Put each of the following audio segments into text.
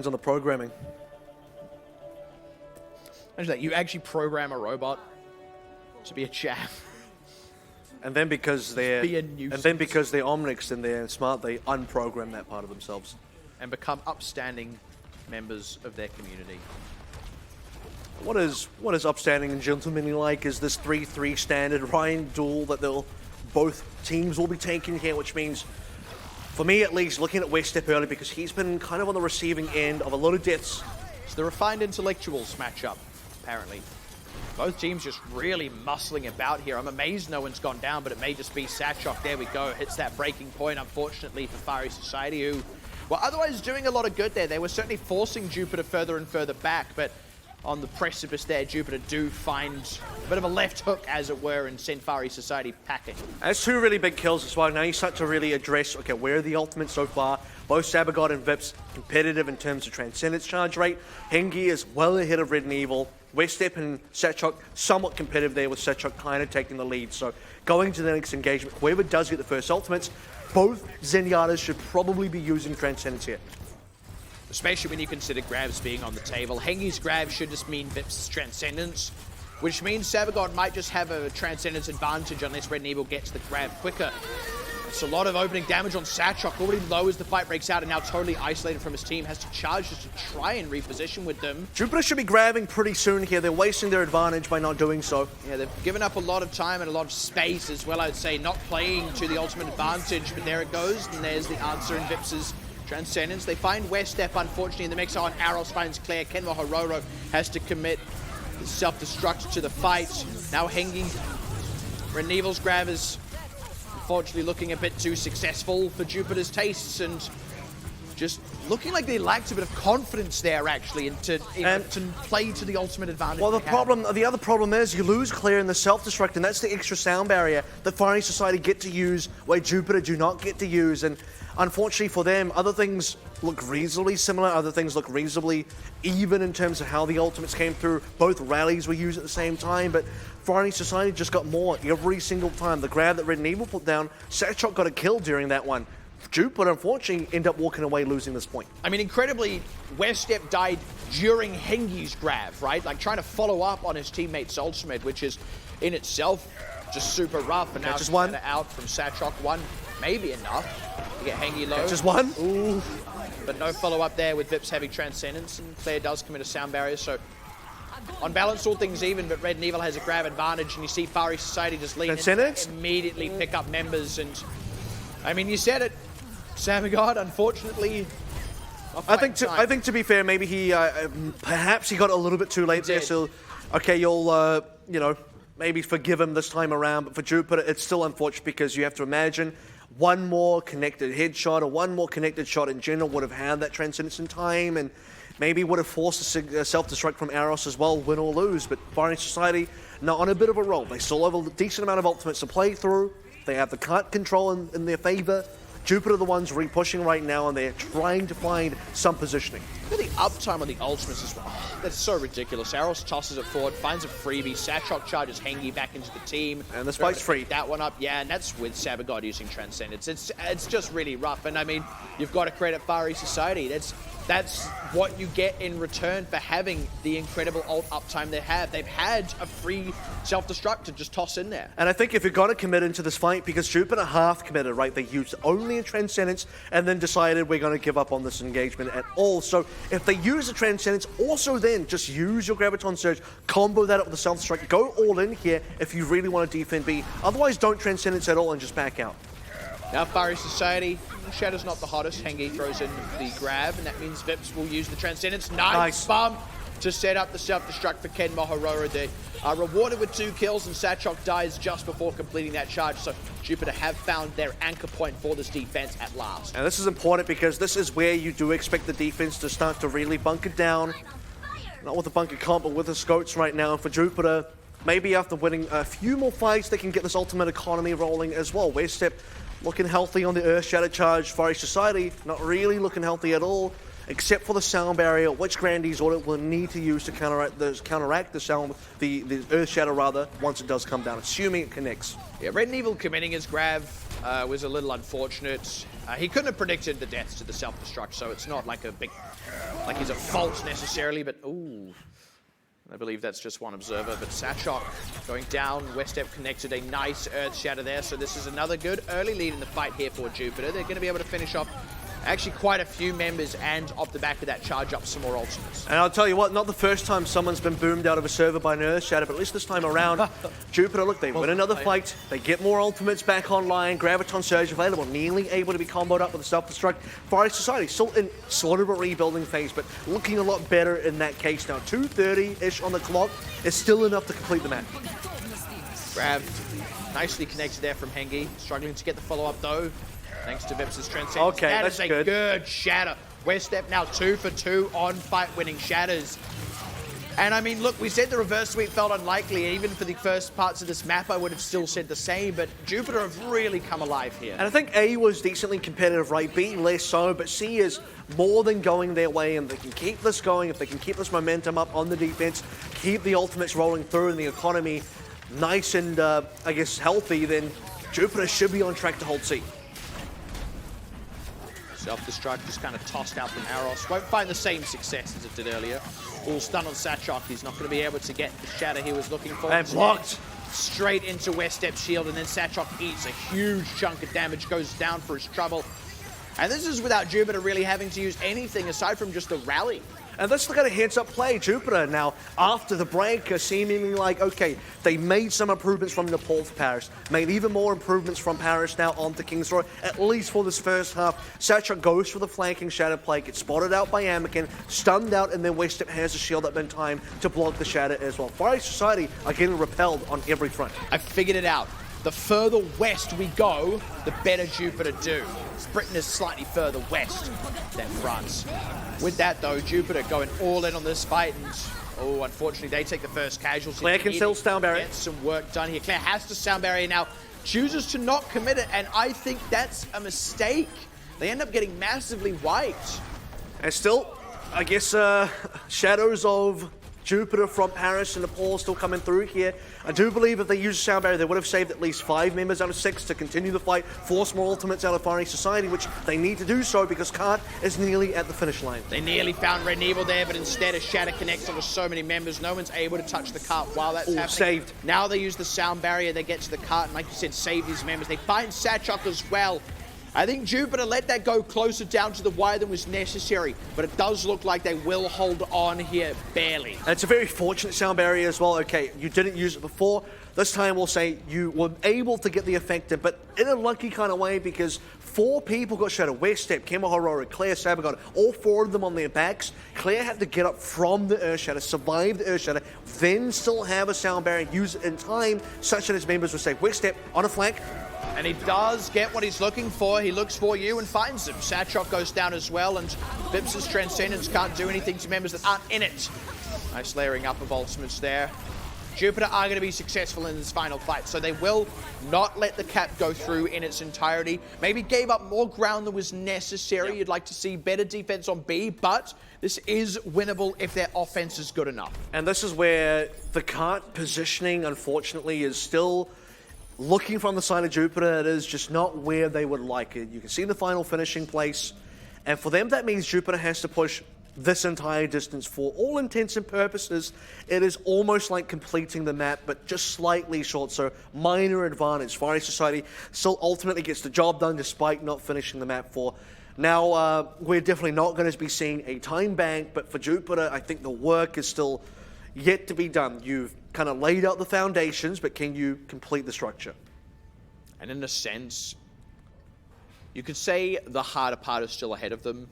on the programming. Imagine that you actually program a robot to be a chaff. And then because they're Omnics and they're smart, they unprogram that part of themselves and become upstanding members of their community. What is upstanding and gentlemanly like is this 3-3 standard Ryan duel that both teams will be taking here, which means, for me at least, looking at Weststep early because he's been kind of on the receiving end of a lot of deaths. It's the refined intellectuals matchup, apparently. Both teams just really muscling about here. I'm amazed no one's gone down, but it may just be Satchok. There we go. Hits that breaking point, unfortunately, for Fiery Society, who were otherwise doing a lot of good there. They were certainly forcing Jupiter further and further back, but on the precipice there, Jupiter do find a bit of a left hook, as it were, and send Fiery Society packing. That's two really big kills as well. Now you start to really address, okay, where are the ultimates so far? Both Sabagod and Vips competitive in terms of Transcendence charge rate. Hengi is well ahead of Red and Evil. Weststep and Satchok somewhat competitive there, with Satchok kind of taking the lead. So going to the next engagement, whoever does get the first ultimates, both Zenyatta's should probably be using Transcendence here. Especially when you consider grabs being on the table. Hengi's grab should just mean Vips' Transcendence, which means Sabagod might just have a Transcendence advantage unless Red and Evil gets the grab quicker. It's a lot of opening damage on Satchok, already low as the fight breaks out and now totally isolated from his team. Has to charge just to try and reposition with them. Jupiter should be grabbing pretty soon here. They're wasting their advantage by not doing so. Yeah, they've given up a lot of time and a lot of space as well, I'd say. Not playing to the ultimate advantage, but there it goes. And there's the answer in Vips' Transcendence. They find Weststep, unfortunately, in the mix. And Arrows finds Claire. Kenwa Hororo has to commit self-destruct to the fight. Now Hengi. Red and Evil's grab is unfortunately looking a bit too successful for Jupiter's tastes, and just looking like they lacked a bit of confidence there, actually, and to play to the ultimate advantage. Well, the other problem is you lose Claire in the self-destruct, and that's the extra sound barrier that Fiery Society get to use, where Jupiter do not get to use. And unfortunately for them, other things look reasonably similar, other things look reasonably even in terms of how the ultimates came through. Both rallies were used at the same time, but Fiery Society just got more every single time. The grab that Red and Evil put down, Satchok got a kill during that one. Jupiter, unfortunately, end up walking away losing this point. I mean, incredibly, Weststep died during Hengi's grab, right? Like, trying to follow up on his teammate's ultimate, which is, in itself, just super rough. And now just one out from Satchok. One may be enough to get Hengi low. Just one. Ooh. But no follow-up there with Vips having Transcendence, and Claire does commit a sound barrier, so on balance, all things even, but Red and Evil has a grab advantage, and you see Fiery Society just lean in and immediately pick up members. And I mean, you said it, Sabagod, unfortunately. I think to be fair, maybe he perhaps he got a little bit too late there. So, okay, you'll maybe forgive him this time around. But for Jupiter, it's still unfortunate because you have to imagine one more connected headshot or one more connected shot in general would have had that Transcendence in time, and maybe would have forced a self-destruct from Arrows as well, win or lose. But Fiery Society now on a bit of a roll. They still have a decent amount of ultimates to play through. They have the cart control in their favor. Jupiter are the ones re-pushing right now, and they're trying to find some positioning. Look at the uptime on the ultimates as well. That's so ridiculous. Arrows tosses it forward, finds a freebie. Satchok charges Hengi back into the team. And the spike's free. That one up, yeah, and that's with Sabagod using Transcendence. It's just really rough, and I mean, you've got to credit Fiery Society. That's what you get in return for having the incredible ult uptime they have. They've had a free self-destruct to just toss in there. And I think if you're going to commit into this fight, because Jupiter half committed, right? They used only a Transcendence and then decided we're going to give up on this engagement at all. So if they use the Transcendence, also then just use your Graviton Surge, combo that up with the self-destruct, go all in here if you really want to defend B. Otherwise, don't Transcendence at all and just back out. Now Fiery Society, Shadow's not the hottest. Hengi throws in the grab, and that means Vips will use the Transcendence. Nice bump to set up the self-destruct for Kenma Hororo. They are rewarded with 2 kills, and Satchok dies just before completing that charge. So Jupiter have found their anchor point for this defense at last. And this is important because this is where you do expect the defense to start to really bunker down. Not with the bunker comp, but with the Scots right now. And for Jupiter, maybe after winning a few more fights, they can get this ultimate economy rolling as well. Weststep looking healthy on the Earth Shatter charge. Fiery Society not really looking healthy at all, except for the sound barrier, which Grandy's audit will need to use to counteract the Earth Shatter rather, once it does come down, assuming it connects. Yeah, Red and Evil committing his grab was a little unfortunate. He couldn't have predicted the deaths to the self-destruct, so it's not like like he's a fault necessarily, but ooh. I believe that's just one observer, but Satchok going down. Westep connected a nice Earth Shatter there, so this is another good early lead in the fight here for Jupiter. They're going to be able to finish off actually quite a few members and off the back of that charge up some more ultimates. And I'll tell you what, not the first time someone's been boomed out of a server by an Earth Shatter, but at least this time around, Jupiter, look, they win another fight, they get more ultimates back online, Graviton Surge available, nearly able to be comboed up with the Self-Destruct. Fire Society still in sort of a rebuilding phase, but looking a lot better in that case now. 2:30-ish on the clock is still enough to complete the match. Grabbed, nicely connected there from Hengi, struggling to get the follow-up though. Thanks to Vips' Transcendence. Okay, that that's is a good shatter. Westep now 2 for 2 on fight-winning shatters. And I mean, look, we said the reverse sweep felt unlikely. Even for the first parts of this map, I would have still said the same, but Jupiter have really come alive here. And I think A was decently competitive, right? B less so, but C is more than going their way, and they can keep this going, if they can keep this momentum up on the defense, keep the ultimates rolling through and the economy nice and, I guess, healthy, then Jupiter should be on track to hold C. Self-destruct just kind of tossed out from Aros. Won't find the same success as it did earlier. All stun on Satchok. He's not going to be able to get the shatter he was looking for. And blocked. Straight into Westep's shield, and then Satchok eats a huge chunk of damage, goes down for his trouble. And this is without Jupiter really having to use anything aside from just a rally. And this look at a heads-up play. Jupiter now, after the break, are seemingly like, okay, they made some improvements from Nepal to Paris, made even more improvements from Paris now onto King's Row, at least for this first half. Satchok goes for the flanking shatter play, gets spotted out by Anakin, stunned out, and then Westep has a shield up in time to block the shatter as well. Fire Society are getting repelled on every front. I figured it out. The further west we go, the better Jupiter do. Britain is slightly further west than France. With that though, Jupiter going all in on this fight, and oh, unfortunately they take the first casualty. Claire can still sound barrier. Get some work done here. Claire has to sound barrier now, chooses to not commit it, and I think that's a mistake. They end up getting massively wiped. And still, I guess, shadows of Jupiter from Paris and Nepal still coming through here. I do believe if they used a sound barrier, they would have saved at least 5 members out of 6 to continue the fight, force more ultimates out of Fiery Society, which they need to do so because Cart is nearly at the finish line. They nearly found Red Evil there, but instead a shatter connects onto so many members. No one's able to touch the cart while that's happening. Saved. Now they use the sound barrier, they get to the cart, and like you said, save these members. They find Satchok as well. I think Jupiter let that go closer down to the wire than was necessary, but it does look like they will hold on here barely. And it's a very fortunate sound barrier as well. Okay, you didn't use it before. This time we'll say you were able to get the effective, but in a lucky kind of way because 4 people got shattered. Westep, Kemo Horora, Claire Sabagon, all 4 of them on their backs. Claire had to get up from the Earth Shatter, survive the Earth Shatter, then still have a sound barrier, use it in time such that his members were safe. Westep on a flank. And he does get what he's looking for. He looks for you and finds him. Satchok goes down as well, and Vips' Transcendence can't do anything to members that aren't in it. Nice layering up of ultimates there. Jupiter are going to be successful in this final fight, so they will not let the cap go through in its entirety. Maybe gave up more ground than was necessary. Yep. You'd like to see better defense on B, but this is winnable if their offense is good enough. And this is where the cart positioning, unfortunately, is still looking from the side of Jupiter. It is just not where they would like it. You can see the final finishing place, and for them that means Jupiter has to push this entire distance. For all intents and purposes, it is almost like completing the map, but just slightly short, so minor advantage. Fiery Society still ultimately gets the job done despite not finishing the map for. Now, we're definitely not going to be seeing a time bank, but for Jupiter, I think the work is still yet to be done. You've kind of laid out the foundations, but can you complete the structure? And in a sense, you could say the harder part is still ahead of them,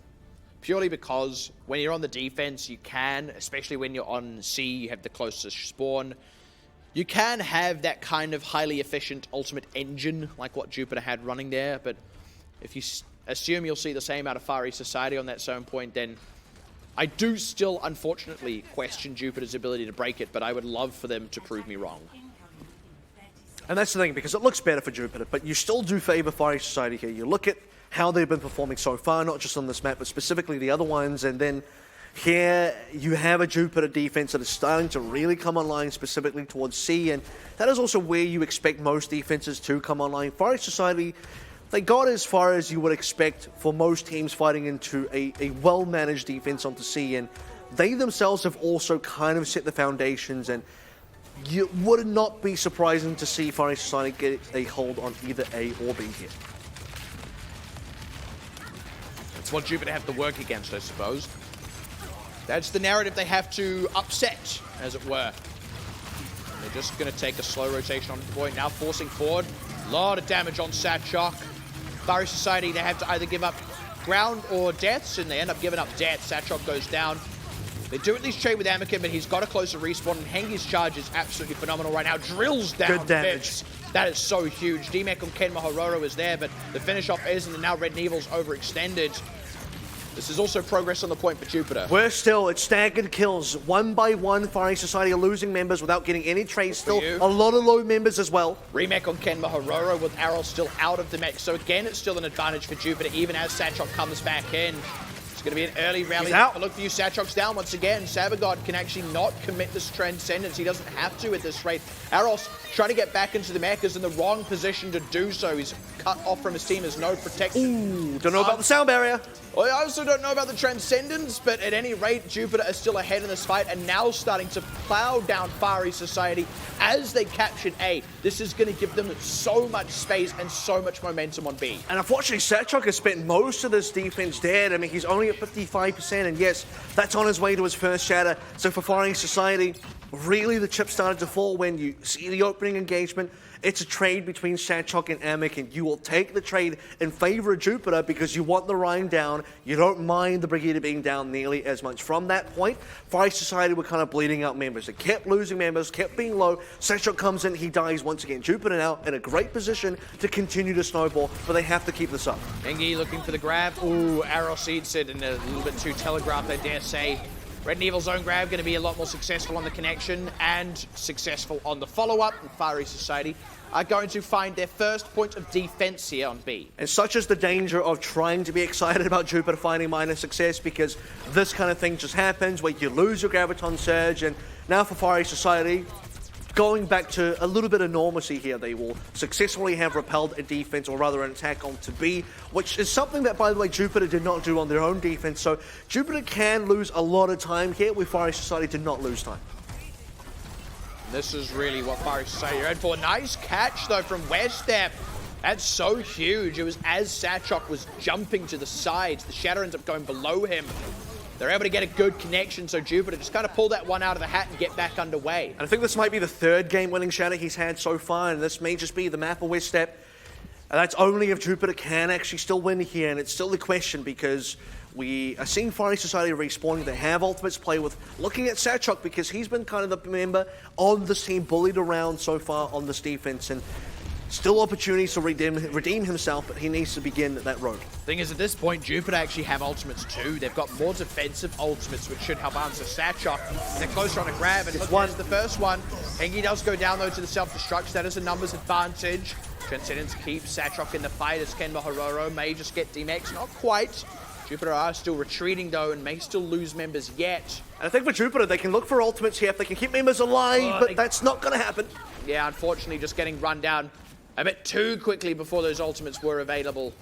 purely because when you're on the defense, you can, especially when you're on C, you have the closest spawn, you can have that kind of highly efficient ultimate engine like what Jupiter had running there, but if you assume you'll see the same out of Fiery Society on that same point, then I do still, unfortunately, question Jupiter's ability to break it, but I would love for them to prove me wrong. And that's the thing, because it looks better for Jupiter, but you still do favor Fiery Society here. You look at how they've been performing so far, not just on this map, but specifically the other ones, and then Here, you have a Jupiter defense that is starting to really come online, specifically towards C, and that is also where you expect most defenses to come online. Forest Society, they got as far as you would expect for most teams fighting into a well-managed defense onto C, and they themselves have also kind of set the foundations, and you would not be surprising to see Forest Society get a hold on either A or B here. That's what Jupiter have to work against, I suppose. That's the narrative they have to upset, as it were. They're just going to take a slow rotation on the point, now forcing forward. A lot of damage on Satchok. Forest Society, they have to either give up ground or deaths, and they end up giving up deaths. Satchok goes down. They do at least trade with Anakin, but he's got a closer respawn, and Hengi's charge is absolutely phenomenal right now. Drills down. Good damage. Vips. That is so huge. DMEC on Ken Mahororo is there, but the finish off isn't, and now Red Nevil's overextended. This is also progress on the point for Jupiter. Worse still, it's staggered kills. One by one, Forest Society are losing members without getting any trades. Still a lot of low members as well. Remake on Ken Mahororo with AVRL still out of the mech. So again, it's still an advantage for Jupiter, even as Satchok comes back in. It's going to be an early rally. But look for you, Satchok's down once again. Sabagod can actually not commit this Transcendence. He doesn't have to at this rate. AVRL's trying to get back into the mech, is in the wrong position to do so. He's cut off from his team, has no protection. Ooh, don't know about the sound barrier. Well, I also don't know about the Transcendence, but at any rate, Jupiter is still ahead in this fight and now starting to plow down Forest Society as they captured A. This is going to give them so much space and so much momentum on B. And unfortunately, Satchok has spent most of this defense dead. I mean, he's only at 55%, and yes, that's on his way to his first shatter. So for Forest Society, really the chip started to fall when you see the opening engagement. It's a trade between Satchok and Amic, and you will take the trade in favor of Jupiter because you want the Rhine down. You don't mind the Brigida being down nearly as much. From that point, Forest Society were kind of bleeding out members. They kept losing members, kept being low. Satchok comes in, he dies once again. Jupiter now in a great position to continue to snowball, but they have to keep this up. Engi looking for the grab. Ooh, Arrow seeds it, and a little bit too telegraphed, I dare say. Red Nevil's own grab going to be a lot more successful on the connection and successful on the follow-up. And Forest Society are going to find their first point of defense here on B. And such is the danger of trying to be excited about Jupiter finding minor success, because this kind of thing just happens where you lose your Graviton Surge, and now for Forest Society, going back to a little bit of normalcy here, they will successfully have repelled a defense, or rather an attack onto B, which is something that, by the way, Jupiter did not do on their own defense. So Jupiter can lose a lot of time here, where Forest Society did not lose time. This is really what Forest Society are in for. Nice catch, though, from Weststep. That's so huge. It was as Satchok was jumping to the sides. The shatter ends up going below him. They're able to get a good connection, so Jupiter just kind of pull that one out of the hat and get back underway. And I think this might be the third game-winning shatter he's had so far, and this may just be the map of Weststep. And that's only if Jupiter can actually still win here, and it's still the question, because we are seeing Forest Society respawning. They have ultimates to play with. Looking at Satchok, because he's been kind of the member on this team, bullied around so far on this defense, and still opportunities to redeem himself, but he needs to begin that road. Thing is, at this point, Jupiter actually have ultimates too. They've got more defensive ultimates, which should help answer Satchok. They're closer on a grab, and there's the first one. Hengi does go down, though, to the self-destruct. That is a numbers advantage. Transcendence keeps Satchok in the fight as Ken Mahororo may just get DMX. Not quite. Jupiter are still retreating, though, and may still lose members yet. And I think for Jupiter, they can look for ultimates here if they can keep members alive, but that's not going to happen. Yeah, unfortunately, just getting run down a bit too quickly before those ultimates were available.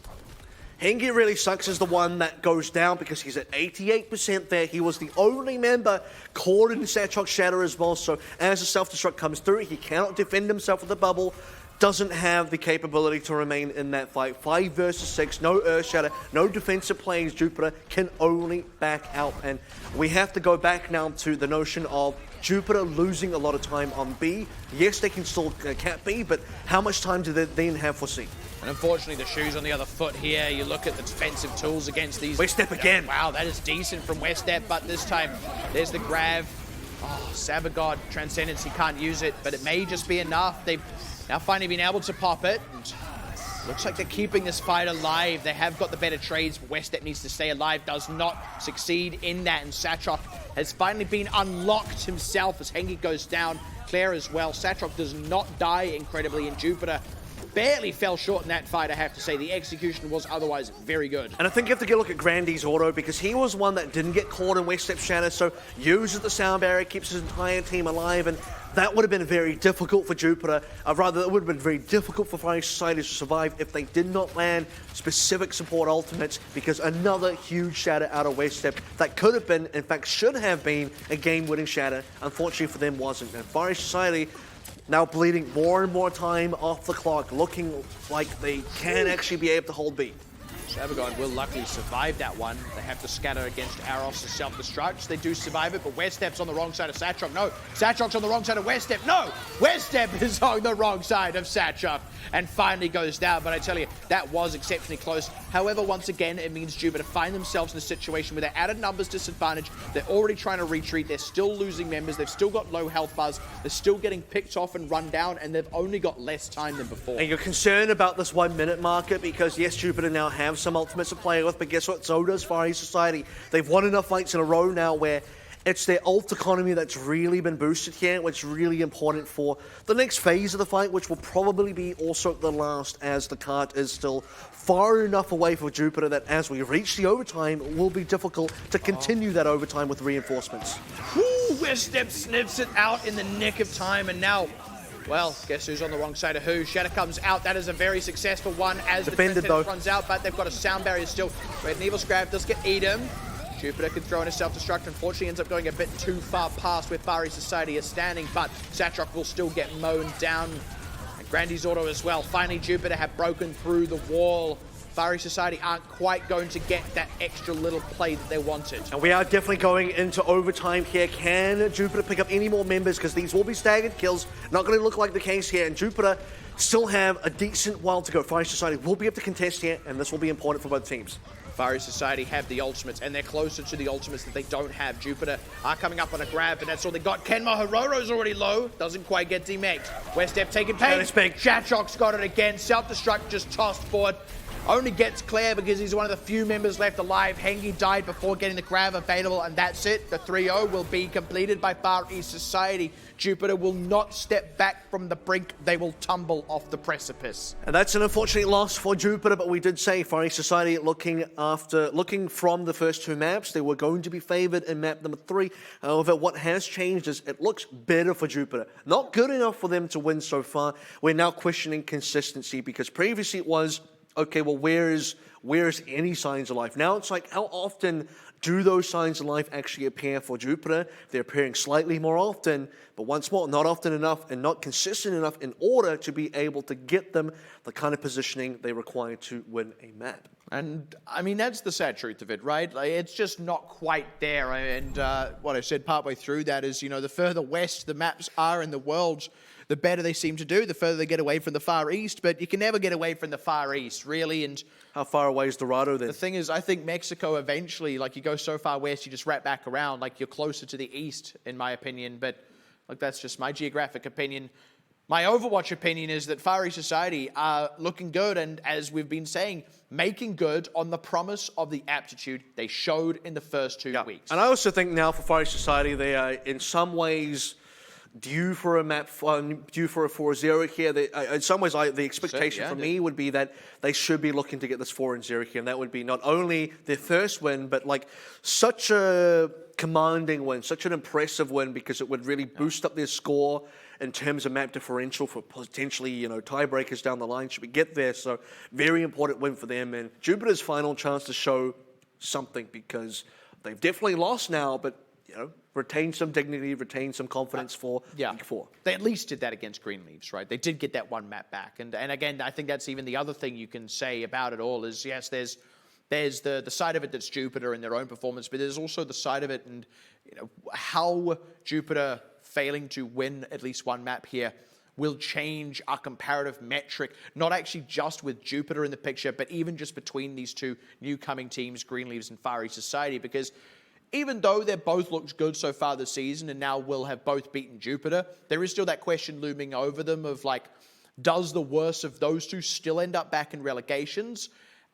Hengi really sucks as the one that goes down, because he's at 88% there. He was the only member caught in Satchok's shatter as well, so as the self-destruct comes through, he cannot defend himself with the bubble. Doesn't have the capability to remain in that fight. 5 versus 6, no Earth Shatter, no defensive plays. Jupiter can only back out. And we have to go back now to the notion of Jupiter losing a lot of time on B. Yes, they can still cap B, but how much time do they then have for C? And unfortunately, the shoe's on the other foot here. You look at the defensive tools against these. Weststep again. Wow, that is decent from Weststep, but this time there's the grab. Oh, Sabagod, Transcendence, he can't use it, but it may just be enough. They've now finally been able to pop it. And looks like they're keeping this fight alive. They have got the better trades, but Weststep needs to stay alive. Does not succeed in that, and Satchok has finally been unlocked himself as Hengi goes down. Claire as well. Satchok does not die incredibly, and Jupiter barely fell short in that fight, I have to say. The execution was otherwise very good. And I think you have to look at Grandy's auto because he was one that didn't get caught in West Step's shadow, so uses the sound barrier, keeps his entire team alive, and that would have been very difficult for Jupiter. Rather, it would have been very difficult for Fire Society to survive if they did not land specific support ultimates, because another huge shatter out of West Step that could have been, in fact should have been, a game-winning shatter. Unfortunately for them, wasn't. And Fire Society now bleeding more and more time off the clock, looking like they can actually be able to hold beat. Savagon will luckily survive that one. They have to scatter against Aros' self-destruct. They do survive it, but West Step's on the wrong side of Satrok. No, Satrok's on the wrong side of West Step. No, West Step is on the wrong side of Satrok and finally goes down. But I tell you, that was exceptionally close. However, once again, it means Jupiter find themselves in a situation where they're at a numbers disadvantage. They're already trying to retreat. They're still losing members. They've still got low health bars. They're still getting picked off and run down, and they've only got less time than before. And you're concerned about this 1 minute marker because, yes, Jupiter now have some ultimates to play with, but guess what? So does Fire Society. They've won enough fights in a row now where it's their ult economy that's really been boosted here, which is really important for the next phase of the fight, which will probably be also the last, as the cart is still far enough away for Jupiter that as we reach the overtime, it will be difficult to continue that overtime with reinforcements. Woo! West Step snips it out in the nick of time, and now, well, guess who's on the wrong side of who? Shatter comes out. That is a very successful one as Defended, the Contenders runs out, but they've got a sound barrier still. Red and Evil Scrap does get Edom. Jupiter could throw in a self-destruct. Unfortunately, ends up going a bit too far past where Fari Society is standing, but Satrok will still get mown down. And Grandy's auto as well. Finally, Jupiter have broken through the wall. Fari Society aren't quite going to get that extra little play that they wanted. And we are definitely going into overtime here. Can Jupiter pick up any more members? Because these will be staggered kills. Not going to look like the case here. And Jupiter still have a decent while to go. Fire Society will be able to contest here, and this will be important for both teams. Fire Society have the ultimates, and they're closer to the ultimates that they don't have. Jupiter are coming up on a grab, but that's all they got. Kenma Hiroro's already low. Doesn't quite get demeked. West Step taking pain. Shatrok's got it again. Self-destruct just tossed forward. Only gets Claire because he's one of the few members left alive. Hengi died before getting the grab available, and that's it. The 3-0 will be completed by Far East Society. Jupiter will not step back from the brink. They will tumble off the precipice. And that's an unfortunate loss for Jupiter, but we did say Far East Society looking from the first two maps, they were going to be favored in map number 3. However, what has changed is it looks better for Jupiter. Not good enough for them to win so far. We're now questioning consistency because previously it was, okay, well, where's any signs of life? Now it's like, how often do those signs of life actually appear for Jupiter? They're appearing slightly more often, but once more, not often enough and not consistent enough in order to be able to get them the kind of positioning they require to win a map. And, I mean, that's the sad truth of it, right? Like, it's just not quite there. And what I said partway through that is, you know, the further west the maps are in the world, the better they seem to do, the further they get away from the Far East. But you can never get away from the Far East, really. And how far away is Dorado then? The thing is, I think Mexico eventually, like, you go so far west, you just wrap back around. Like, you're closer to the east, in my opinion. But, like, that's just my geographic opinion. My Overwatch opinion is that Far East Society are looking good, and as we've been saying, making good on the promise of the aptitude they showed in the first 2 weeks. And I also think now for Far East Society, they are in some ways due for a map, due for a 4-0 here. In some ways, the expectation for me would be that they should be looking to get this 4-0 here, and that would be not only their first win, but like such a commanding win, such an impressive win, because it would really boost up their score in terms of map differential for potentially, you know, tiebreakers down the line should we get there. So very important win for them, and Jupiter's final chance to show something, because they've definitely lost now, but you know, retain some dignity, retain some confidence for week 4. They at least did that against Greenleaves, right? They did get that one map back. And again, I think that's even the other thing you can say about it all is, yes, there's the side of it that's Jupiter in their own performance, but there's also the side of it and, you know, how Jupiter failing to win at least one map here will change our comparative metric, not actually just with Jupiter in the picture, but even just between these two new coming teams, Greenleaves and Far East Society, because even though they both looked good so far this season and now will have both beaten Jupiter, there is still that question looming over them of like, does the worst of those two still end up back in relegations?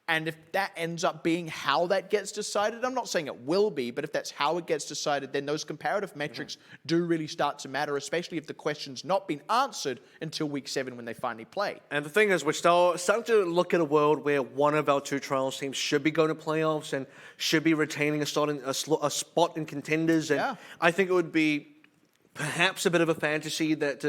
And if that ends up being how that gets decided, I'm not saying it will be, but if that's how it gets decided, then those comparative metrics do really start to matter, especially if the question's not been answered until week 7 when they finally play. And the thing is, we're starting to look at a world where one of our 2 trials teams should be going to playoffs and should be retaining a spot in Contenders. And I think it would be perhaps a bit of a fantasy that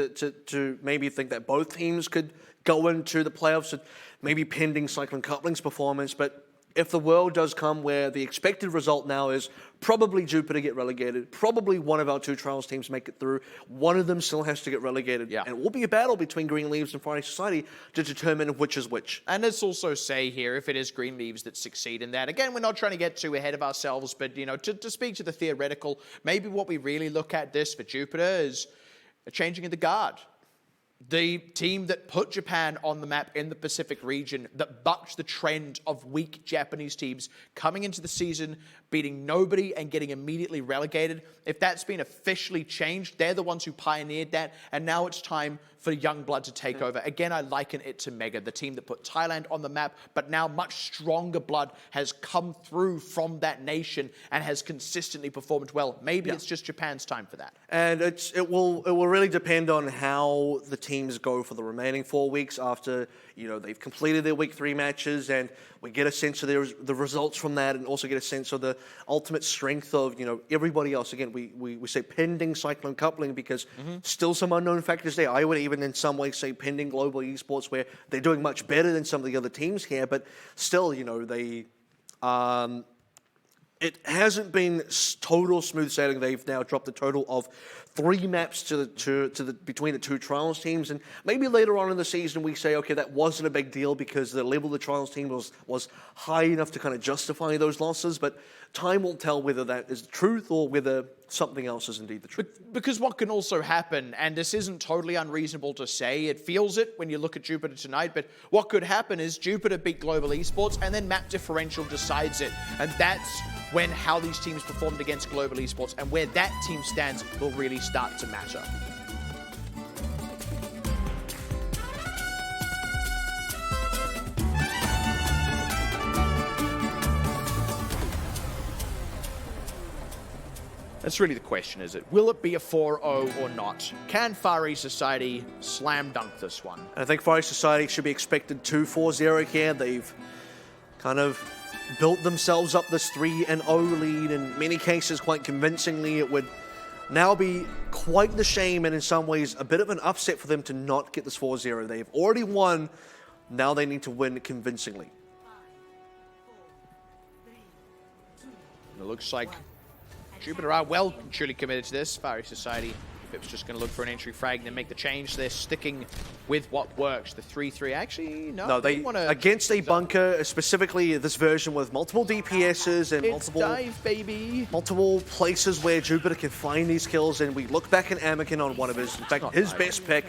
to maybe think that both teams could go into the playoffs, maybe pending Cyclone Coupling's performance. But if the world does come where the expected result now is probably Jupiter get relegated, probably one of our 2 trials teams make it through, one of them still has to get relegated. And it will be a battle between Green Leaves and Friday Society to determine which is which. And let's also say here, if it is Green Leaves that succeed in that, again, we're not trying to get too ahead of ourselves, but, you know, to speak to the theoretical, maybe what we really look at this for Jupiter is a changing of the guard. The team that put Japan on the map in the Pacific region, that bucked the trend of weak Japanese teams coming into the season, beating nobody and getting immediately relegated. If that's been officially changed, they're the ones who pioneered that, and now it's time for young blood to take over. Again, I liken it to Mega, the team that put Thailand on the map, but now much stronger blood has come through from that nation and has consistently performed well. Maybe it's just Japan's time for that. And it will really depend on how the teams go for the remaining 4 weeks after, you know, they've completed their week 3 matches, and we get a sense of the results from that, and also get a sense of the ultimate strength of, you know, everybody else. Again, we say pending Cyclone Coupling because still some unknown factors there. I would even in some ways say pending global esports, where they're doing much better than some of the other teams here, but still, you know, they it hasn't been total smooth sailing. They've now dropped a total of 3 maps between the 2 trials teams, and maybe later on in the season we say, okay, that wasn't a big deal because the level of the trials team was high enough to kind of justify those losses. But time will tell whether that is the truth or whether something else is indeed the truth. Because what can also happen, and this isn't totally unreasonable to say, it feels it when you look at Jupiter tonight, but what could happen is Jupiter beat Global Esports and then map differential decides it. And that's when how these teams performed against Global Esports and where that team stands will really start to matter. That's really the question, is it? Will it be a 4-0 or not? Can Far East Society slam dunk this one? I think Far East Society should be expected to 4-0 here. They've kind of built themselves up this 3-0 lead in many cases quite convincingly. It would now be quite the shame and in some ways a bit of an upset for them to not get this 4-0. They've already won. Now they need to win convincingly. It looks like Jupiter are well and truly committed to this. Far East Society, Pip's just going to look for an entry frag and then make the change. They're sticking with what works. The 3-3. Actually, no. They want to against a bunker, specifically this version with multiple DPSs and multiple places where Jupiter can find these kills. And we look back at Anakin on one of his, in fact, his best pick.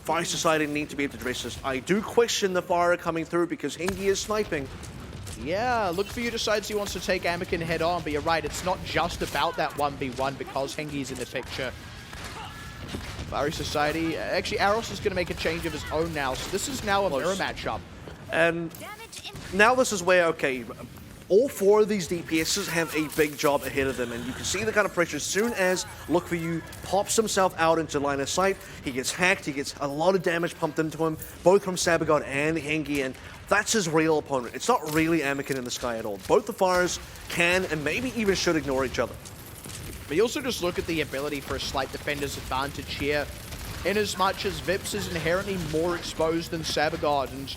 Far East Society need to be able to address this. I do question the fire coming through because Hengi is sniping. Yeah, look for you decides he wants to take Anakin head on, but you're right, it's not just about that 1v1 because Hengi's in the picture. Far East Society, actually Aros is going to make a change of his own now, so this is now a mirror matchup. And now this is where, okay, all 4 of these DPSs have a big job ahead of them, and you can see the kind of pressure as soon as Look For You pops himself out into line of sight. He gets hacked, he gets a lot of damage pumped into him, both from Sabagod and Hengi, and that's his real opponent. It's not really Anakin in the sky at all. Both the Fires can and maybe even should ignore each other. But you also just look at the ability for a slight defender's advantage here, in as much as Vips is inherently more exposed than Sabagod, and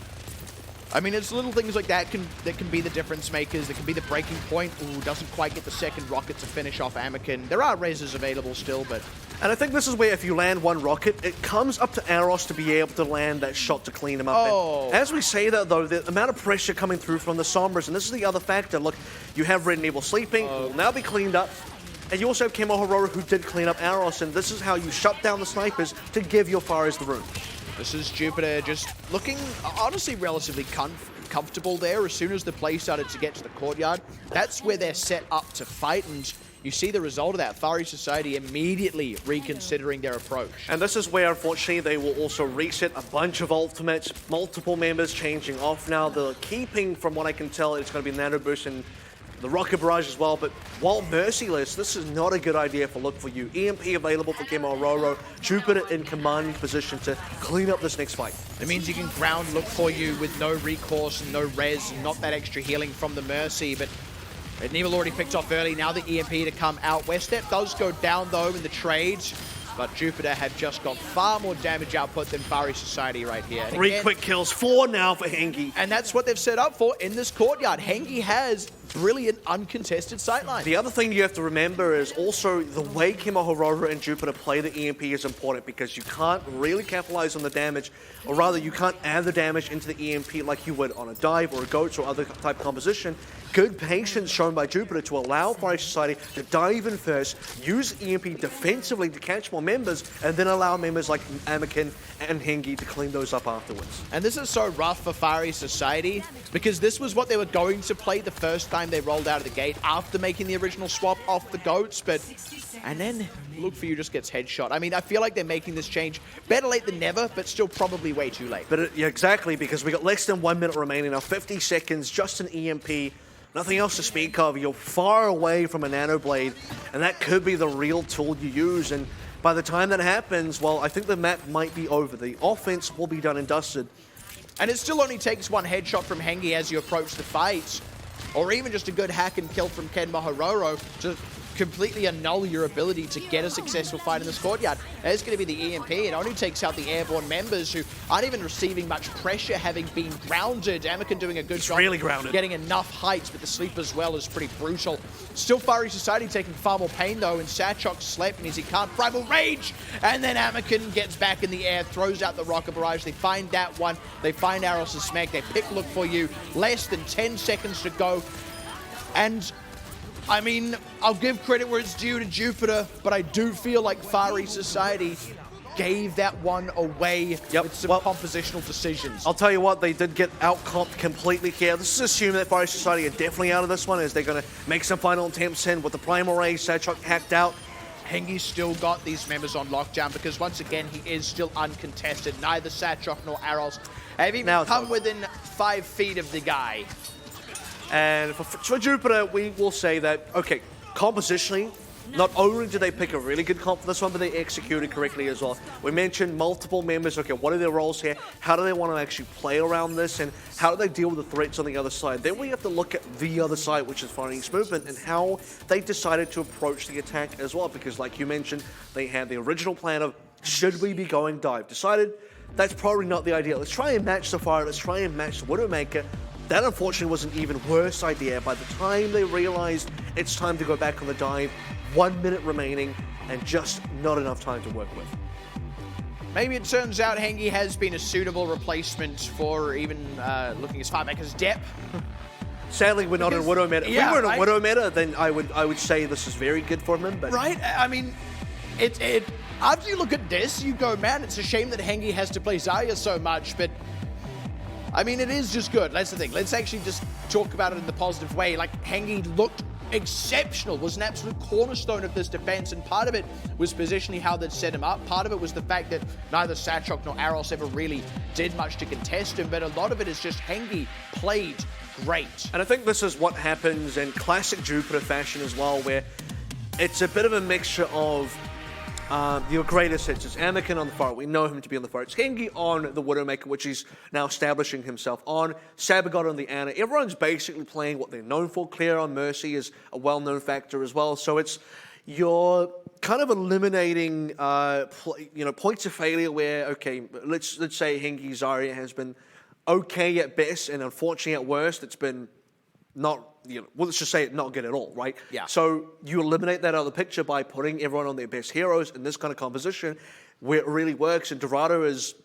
I mean, it's little things like that that can be the difference makers, that can be the breaking point. Ooh, doesn't quite get the second rocket to finish off Anakin. There are razors available still, but... And I think this is where if you land one rocket, it comes up to Aros to be able to land that shot to clean him up. Oh. And as we say that, though, the amount of pressure coming through from the Sombras, and this is the other factor. Look, you have Red and Evil sleeping, who will now be cleaned up. And you also have Kemo Hororo, who did clean up Aros, and this is how you shut down the snipers to give your Fires the room. This is Jupiter just looking, honestly, relatively comfortable there. As soon as the play started to get to the courtyard, that's where they're set up to fight. And you see the result of that. Far East Society immediately reconsidering their approach. And this is where, unfortunately, they will also reset a bunch of ultimates, multiple members changing off now. The keeping, from what I can tell, it's going to be Nano Boost and the Rocket Barrage as well, but while Merciless, this is not a good idea for look for you. EMP available for Roro, Jupiter in commanding position to clean up this next fight. It means you can ground look for you with no recourse and no res, and not that extra healing from the Mercy, but Neville already picked off early. Now the EMP to come out. West Step does go down though in the trades, but Jupiter have just got far more damage output than Far East Society right here. And 3 quick kills, 4 now for Hengi. And that's what they've set up for in this courtyard. Hengi has brilliant uncontested sightline. The other thing you have to remember is also the way Hororo and Jupiter play the EMP is important, because you can't really capitalize on the damage, or rather you can't add the damage into the EMP like you would on a dive or a goats or other type composition. Good patience shown by Jupiter to allow Far East Society to dive in first, use EMP defensively to catch more members, and then allow members like Anakin and Hengi to clean those up afterwards. And this is so rough for Far East Society, because this was what they were going to play the first time they rolled out of the gate after making the original swap off the goats, and then look for you just gets headshot. I mean, I feel like they're making this change better late than never, but still probably way too late. But yeah, exactly, because we got less than 1 minute remaining now, 50 seconds, just an EMP. Nothing else to speak of. You're far away from a Nano Blade, and that could be the real tool you use. And by the time that happens, well, I think the map might be over. The offense will be done and dusted. And it still only takes one headshot from Hengi as you approach the fight, or even just a good hack and kill from Hororo to completely annul your ability to get a successful fight in this courtyard. It's going to be the EMP. It only takes out the airborne members who aren't even receiving much pressure, having been grounded. Anakin doing a good job. Really grounded. Getting enough heights, but the sleep as well is pretty brutal. Still Far East Society taking far more pain though, and Satchok slept means he can't rival Rage. And then Anakin gets back in the air, throws out the Rocket Barrage. They find that one. They find Aros' smack. They pick look for you. Less than 10 seconds to go. And I mean, I'll give credit where it's due to Jupiter, but I do feel like Far East Society gave that one away with some compositional decisions. I'll tell you what, they did get out-comped completely here. This is assuming that Far East Society are definitely out of this one, as they're going to make some final attempts in with the Primal Ray. Satchok hacked out. Hengi's still got these members on lockdown because, once again, he is still uncontested. Neither Satchok nor Aros have even come within 5 feet of the guy. And for Jupiter, we will say that, okay, compositionally, not only did they pick a really good comp for this one, but they executed correctly as well. We mentioned multiple members. Okay, what are their roles here? How do they want to actually play around this? And how do they deal with the threats on the other side? Then we have to look at the other side, which is Far East Movement, and how they decided to approach the attack as well. Because like you mentioned, they had the original plan of, should we be going dive? Decided that's probably not the idea. Let's try and match the fire. Let's try and match the Widowmaker. That, unfortunately, was an even worse idea. By the time they realized it's time to go back on the dive, 1 minute remaining, and just not enough time to work with. Maybe it turns out Hengi has been a suitable replacement for even looking as far back as Depp. Sadly, we're not in Widow meta. If we were in a Widow meta, then I would say this is very good for him. But right? I mean, it after you look at this, you go, man, it's a shame that Hengi has to play Zarya so much, but I mean, it is just good. That's the thing. Let's actually just talk about it in the positive way. Like, Hengi looked exceptional, was an absolute cornerstone of this defense, and part of it was positionally how they'd set him up. Part of it was the fact that neither Satchok nor Aros ever really did much to contest him, but a lot of it is just Hengi played great. And I think this is what happens in classic Jupiter fashion as well, where it's a bit of a mixture of your greatest hits. It's Anakin on the far. We know him to be on the far. It's Hengi on the Widowmaker, which he's now establishing himself on. Sabagot on the Ana. Everyone's basically playing what they're known for. Claire on Mercy is a well-known factor as well. So it's you're kind of eliminating points of failure where, okay, let's say Hengi Zarya has been okay at best, and unfortunately at worst, it's been not, well, let's just say it not good at all, right? Yeah. So you eliminate that out of the picture by putting everyone on their best heroes in this kind of composition where it really works. And Dorado is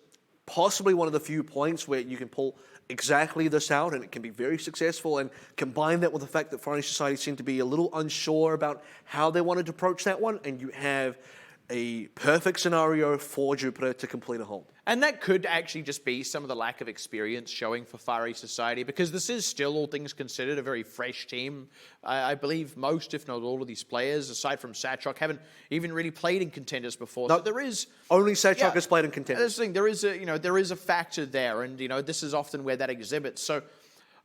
possibly one of the few points where you can pull exactly this out, and it can be very successful. And combine that with the fact that Far East Society seemed to be a little unsure about how they wanted to approach that one, and you have a perfect scenario for Jupiter to complete a hold. And that could actually just be some of the lack of experience showing for Far East Society, because this is still, all things considered, a very fresh team. I believe most, if not all, of these players, aside from Satchok, haven't even really played in Contenders before. No, so there is only Satchok has played in Contenders. That's the thing. There is there is a factor there, and this is often where that exhibits. So,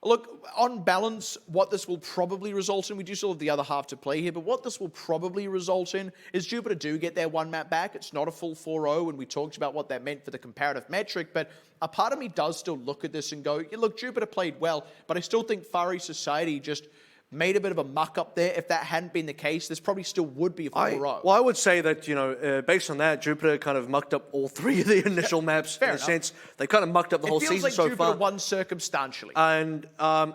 look, on balance, what this will probably result in, we do still have the other half to play here, but what this will probably result in is Jupiter do get their one map back. It's not a full 4-0, and we talked about what that meant for the comparative metric, but a part of me does still look at this and go, yeah, look, Jupiter played well, but I still think Far East Society just made a bit of a muck up there. If that hadn't been the case, this probably still would be a 4-0. Well, I would say that, based on that, Jupiter kind of mucked up all three of the initial maps in a sense. They kind of mucked up the whole season like so Jupiter far. won circumstantially. And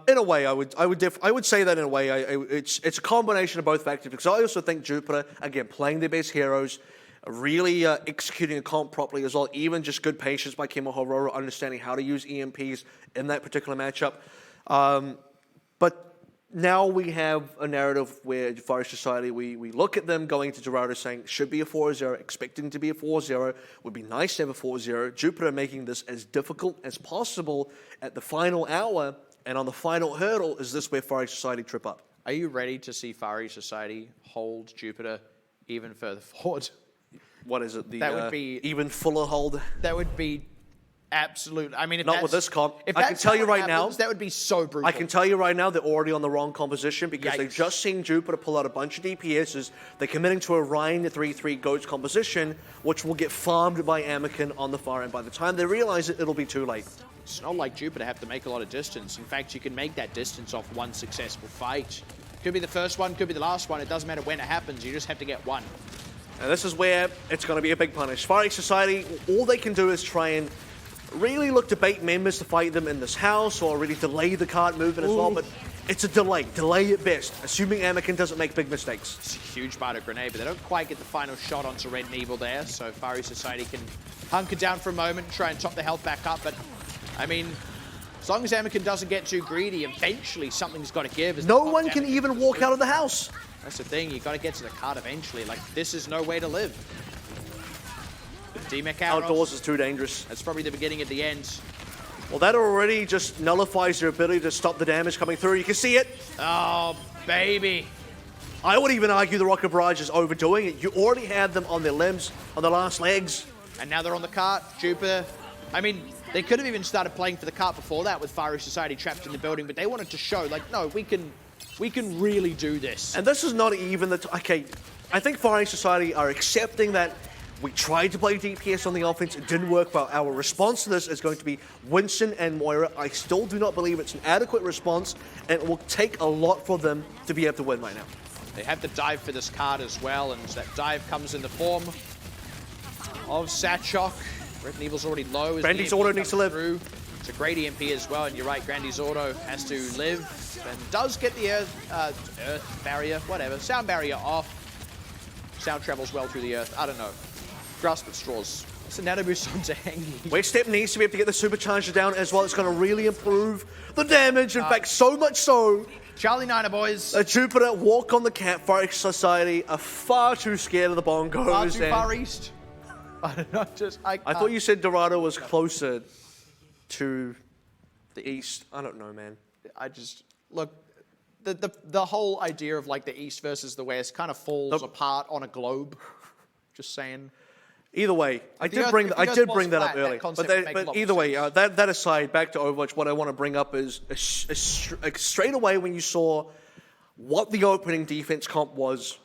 in a way, I would say that in a way, it's a combination of both factors, because I also think Jupiter, again, playing their best heroes, really executing a comp properly as well, even just good patience by Kimo Hororo, understanding how to use EMPs in that particular matchup. But now we have a narrative where Far East Society, we look at them going to Dorado saying, should be a 4-0, expecting to be a 4-0, would be nice to have a 4-0. Jupiter making this as difficult as possible at the final hour, and on the final hurdle, is this where Far East Society trip up? Are you ready to see Far East Society hold Jupiter even further forward? What is it? That would be even fuller hold? That would be absolute. I mean, if not with this comp. If I can tell you right now, that would be so brutal. I can tell you right now, they're already on the wrong composition, because they've just seen Jupiter pull out a bunch of DPSs. They're committing to a Ryan 3-3 Goats composition, which will get farmed by Anakin on the far end. By the time they realize it, it'll be too late. It's not like Jupiter have to make a lot of distance. In fact, you can make that distance off one successful fight. Could be the first one, could be the last one. It doesn't matter when it happens. You just have to get one. And this is where it's going to be a big punish. Far East Society, all they can do is try and really look to bait members to fight them in this house, or really delay the card movement as well, but it's a delay at best, assuming Anakin doesn't make big mistakes. It's a huge bite of grenade, but they don't quite get the final shot onto Red and Evil there, so Far East Society can hunker down for a moment, try and top the health back up, but I mean, as long as Anakin doesn't get too greedy, eventually something's got to give. No one can even walk out of the house. That's the thing, you got to get to the card eventually. Like, this is no way to live. D-Mech outdoors is too dangerous. That's probably the beginning of the end. Well, that already just nullifies their ability to stop the damage coming through. You can see it. Oh, baby. I would even argue the Rocket Barrage is overdoing it. You already had them on their limbs, on their last legs. And now they're on the cart. Jupiter, I mean, they could have even started playing for the cart before that with Far East Society trapped in the building, but they wanted to show, like, no, we can really do this. And this is not even the... Okay, I think Far East Society are accepting that we tried to play DPS on the offense, it didn't work well. Our response to this is going to be Winston and Moira. I still do not believe it's an adequate response, and it will take a lot for them to be able to win right now. They have to dive for this card as well, and that dive comes in the form of Satchok. Red and Evil's already low. Grandy's auto needs to live. Through. It's a great EMP as well, and you're right, Grandy's auto has to live, and does get the earth barrier, whatever, sound barrier off. Sound travels well through the earth, I don't know. Grasp at straws. So Nano boost onto Hengi. West Step needs to be able to get the supercharger down as well. It's going to really improve the damage. In fact, so much so. Charlie Niner, boys. Jupiter walk on the cat. Far East Society are far too scared of the bongos. Far too far east. I don't know, I thought you said Dorado was closer to the east. I don't know, man. Look, the whole idea of like the east versus the west kind of falls apart on a globe. Just saying. Either way, I did bring that up earlier. But either way, that aside, back to Overwatch, what I want to bring up is straight away when you saw what the opening defense comp was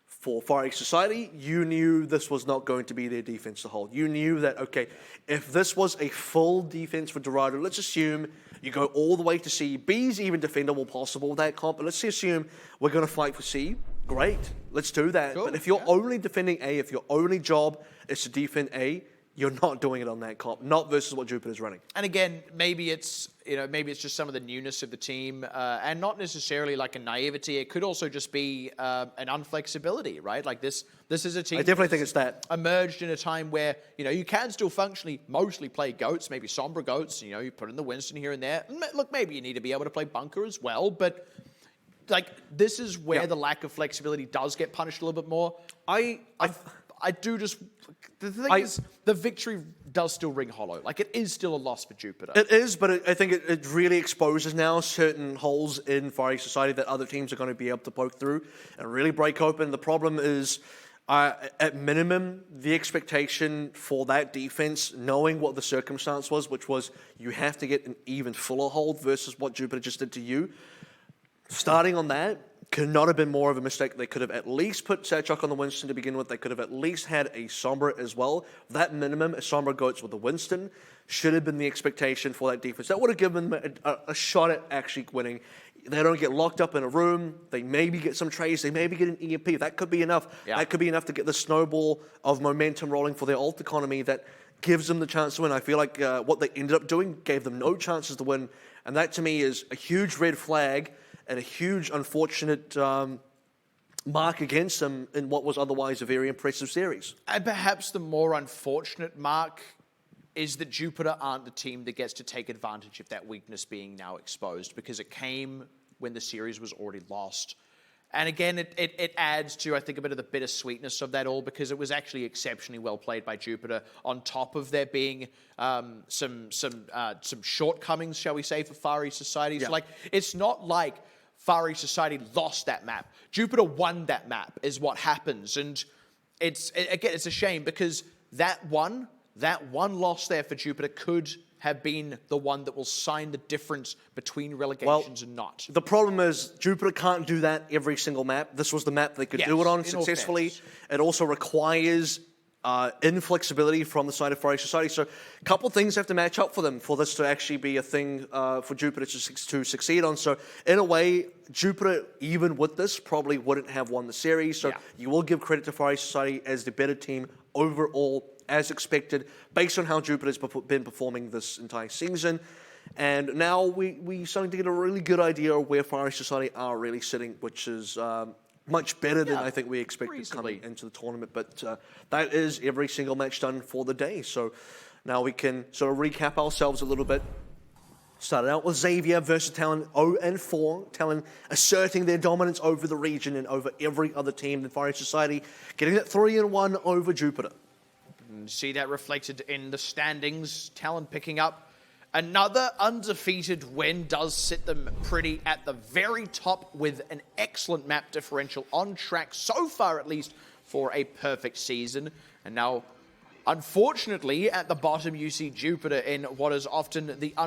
for Far East Society, you knew this was not going to be their defense to hold. You knew that, okay, if this was a full defense for Dorado, let's assume you go all the way to C. B's even defendable possible with that comp, but let's assume we're going to fight for C. Great, let's do that. Cool. But if you're only defending A, if your only job is to defend A, you're not doing it on that comp, not versus what Jupiter's running. And again, maybe it's just some of the newness of the team, and not necessarily like a naivety. It could also just be an unflexibility, right? Like this is a team. I definitely think it's that emerged in a time where you can still functionally mostly play goats, maybe Sombra goats. You put in the Winston here and there. Look, maybe you need to be able to play bunker as well, but. Like, this is where the lack of flexibility does get punished a little bit more. I do just... The thing is, the victory does still ring hollow. Like, it is still a loss for Jupiter. It is, but I think it really exposes now certain holes in Fiery Society that other teams are going to be able to poke through and really break open. The problem is, at minimum, the expectation for that defense, knowing what the circumstance was, which was you have to get an even fuller hold versus what Jupiter just did to you, starting on that could not have been more of a mistake. They could have at least put Satchok on the Winston to begin with. They could have at least had a Sombra as well. That minimum, a Sombra goes with the Winston, should have been the expectation for that defense. That would have given them a shot at actually winning. They don't get locked up in a room. They maybe get some trades. They maybe get an EMP. That could be enough. Yeah. That could be enough to get the snowball of momentum rolling for their ult economy that gives them the chance to win. I feel like what they ended up doing gave them no chances to win. And that, to me, is a huge red flag and a huge unfortunate mark against them in what was otherwise a very impressive series. And perhaps the more unfortunate mark is that Jupiter aren't the team that gets to take advantage of that weakness being now exposed, because it came when the series was already lost. And again, it adds to, I think, a bit of the bittersweetness of that all, because it was actually exceptionally well played by Jupiter, on top of there being some shortcomings, shall we say, for Fiery Society. Yeah. So, like, it's not like Fiery Society lost that map. Jupiter won that map, is what happens. And again, it's a shame, because that one loss there for Jupiter could have been the one that will sign the difference between relegations and not. The problem is Jupiter can't do that every single map. This was the map they could do it on successfully. It also requires inflexibility from the side of Fiery Society. So a couple things have to match up for them for this to actually be a thing for Jupiter to succeed on. So in a way, Jupiter, even with this, probably wouldn't have won the series. So you will give credit to Fiery Society as the better team overall, as expected, based on how Jupiter's been performing this entire season. And now we starting to get a really good idea of where Fiery Society are really sitting, which is much better than I think we expected coming into the tournament. But that is every single match done for the day. So now we can sort of recap ourselves a little bit. Started out with Xavier versus Talon 0-4. Talon asserting their dominance over the region and over every other team in Fiery Society, getting that 3-1 over Jupiter. And see that reflected in the standings. Talon picking up another undefeated win, does sit them pretty at the very top with an excellent map differential, on track so far at least for a perfect season. And now, unfortunately, at the bottom you see Jupiter in what is often the